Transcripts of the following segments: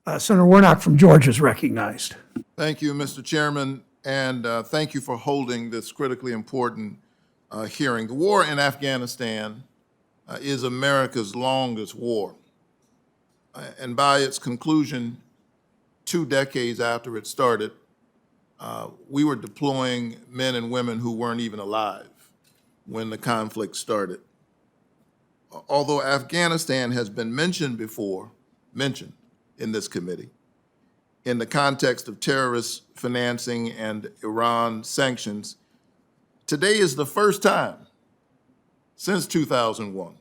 Senator Warnock from Georgia is recognized. Thank you, Mr. Chairman, and thank you for holding this critically important hearing. The war in Afghanistan is America's longest war. And by its conclusion, 2 decades after it started, we were deploying men and women who weren't even alive when the conflict started. Although Afghanistan has been mentioned in this committee, in the context of terrorist financing and Iran sanctions, today is the first time since 2001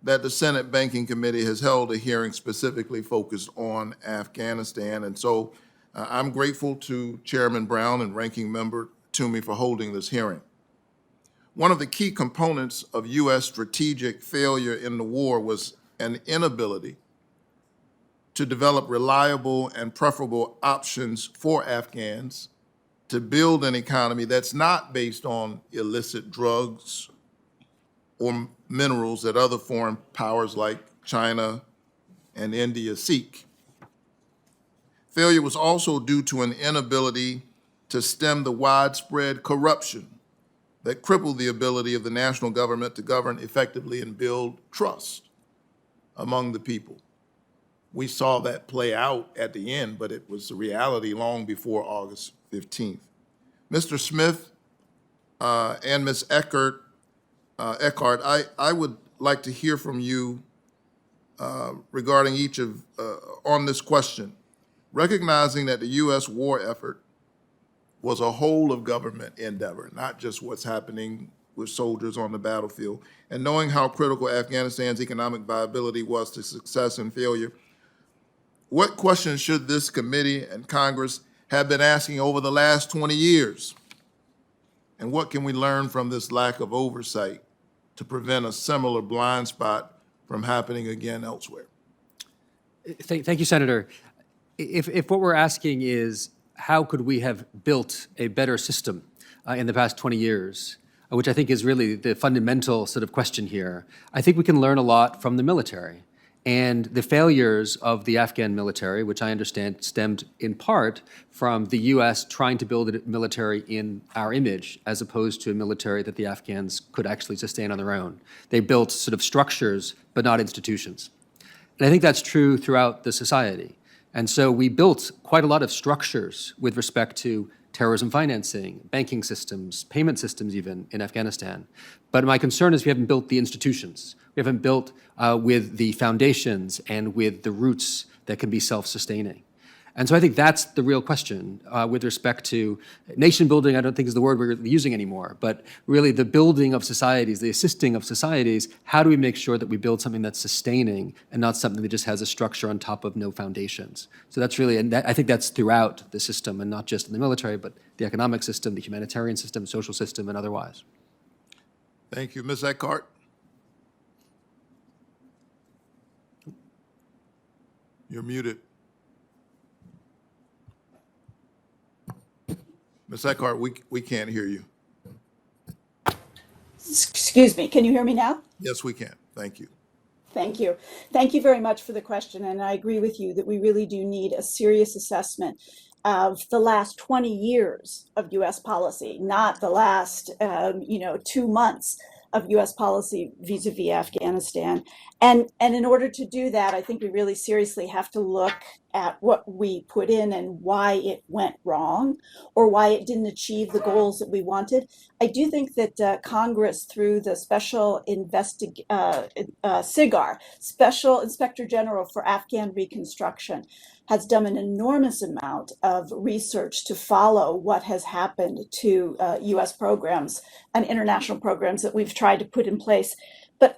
that the Senate Banking Committee has held a hearing specifically focused on Afghanistan. And so I'm grateful to Chairman Brown and Ranking Member Toomey for holding this hearing. One of the key components of U.S. strategic failure in the war was an inability to develop reliable and preferable options for Afghans to build an economy that's not based on illicit drugs or minerals that other foreign powers like China and India seek. Failure was also due to an inability to stem the widespread corruption that crippled the ability of the national government to govern effectively and build trust among the people. We saw that play out at the end, but it was the reality long before August 15th. Mr. Smith and Ms. Eckhart, I would like to hear from you regarding each of, on this question, recognizing that the U.S. war effort was a whole of government endeavor, not just what's happening with soldiers on the battlefield, and knowing how critical Afghanistan's economic viability was to success and failure, what questions should this committee and Congress have been asking over the last 20 years? And what can we learn from this lack of oversight to prevent a similar blind spot from happening again elsewhere? Thank you, Senator. If what we're asking is how could we have built a better system in the past 20 years, which I think is really the fundamental sort of question here, I think we can learn a lot from the military. And the failures of the Afghan military, which I understand stemmed in part from the U.S. trying to build a military in our image, as opposed to a military that the Afghans could actually sustain on their own. They built sort of structures, but not institutions. And I think that's true throughout the society. And so we built quite a lot of structures with respect to terrorism financing, banking systems, payment systems even in Afghanistan. But my concern is we haven't built the institutions. We haven't built with the foundations and with the roots that can be self-sustaining. And so I think that's the real question with respect to nation building. I don't think is the word we're using anymore, but really the building of societies, the assisting of societies. How do we make sure that we build something that's sustaining and not something that just has a structure on top of no foundations? So that's really, and I think that's throughout the system and not just in the military, but the economic system, the humanitarian system, social system, and otherwise. Thank you. Ms. Eckhart. You're muted. Ms. Eckhart, we can't hear you. Excuse me, can you hear me now? Yes, we can. Thank you. Thank you. Thank you very much for the question. And I agree with you that we really do need a serious assessment of the last 20 years of U.S. policy, not the last 2 months of U.S. policy vis-a-vis Afghanistan. And in order to do that, I think we really seriously have to look at what we put in and why it went wrong or why it didn't achieve the goals that we wanted. I do think that Congress, through the SIGAR, Special Inspector General for Afghan Reconstruction, has done an enormous amount of research to follow what has happened to U.S. programs and international programs that we've tried to put in place. But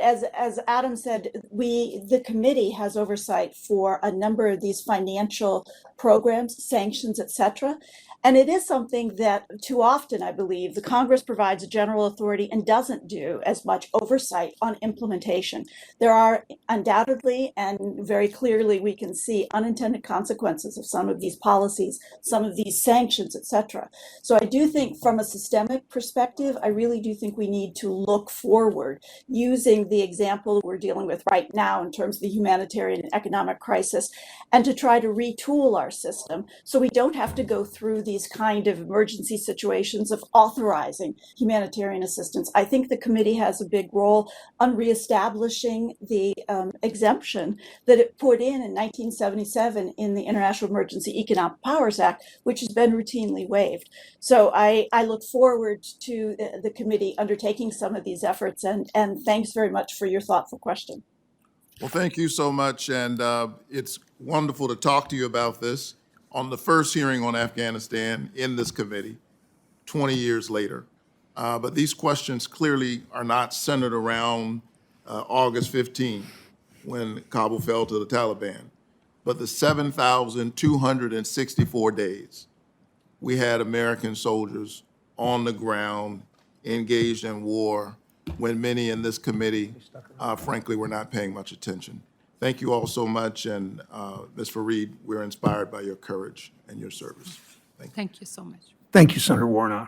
as Adam said, the committee has oversight for a number of these financial programs, sanctions, et cetera. And it is something that too often, I believe, the Congress provides a general authority and doesn't do as much oversight on implementation. There are undoubtedly and very clearly we can see unintended consequences of some of these policies, some of these sanctions, et cetera. So I do think from a systemic perspective, I really do think we need to look forward using the example we're dealing with right now in terms of the humanitarian and economic crisis, and to try to retool our system so we don't have to go through these kind of emergency situations of authorizing humanitarian assistance. I think the committee has a big role on reestablishing the exemption that it put in 1977 in the International Emergency Economic Powers Act, which has been routinely waived. So I look forward to the committee undertaking some of these efforts, and thanks very much for your thoughtful question. Well, thank you so much, and it's wonderful to talk to you about this on the first hearing on Afghanistan in this committee, 20 years later. But these questions clearly are not centered around August 15, when Kabul fell to the Taliban, but the 7,264 days we had American soldiers on the ground engaged in war when many in this committee, frankly, were not paying much attention. Thank you all so much, and Ms. Fareed, we're inspired by your courage and your service. Thank you. Thank you so much. Thank you, Senator Warnock.